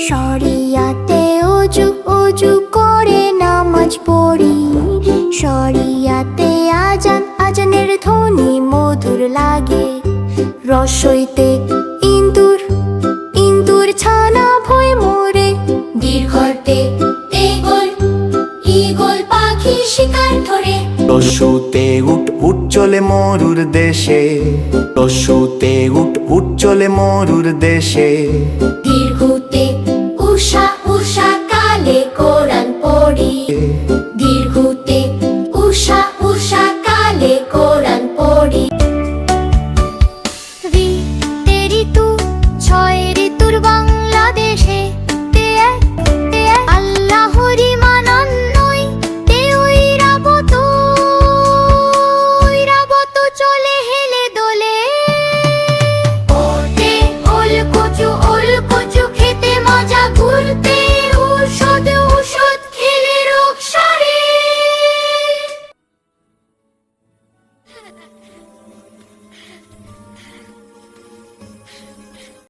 শরিয়াতে অজু অজু করে নামাজ পড়ি। শরিয়াতে আজান আজানের ধ্বনি মধুর লাগে। রসইতে ইন্দুর ইন্দুর ছানা ভয় মরে। দীর্ঘতে ঈগল ঈগল পাখি শিকার ধরে। দস্যুতে উট উট চলে মরুর দেশে। দস্যুতে উট উট চলে মরুর দেশে। দীর্ঘতে উষা উষা কালে কোরআন পড়ি।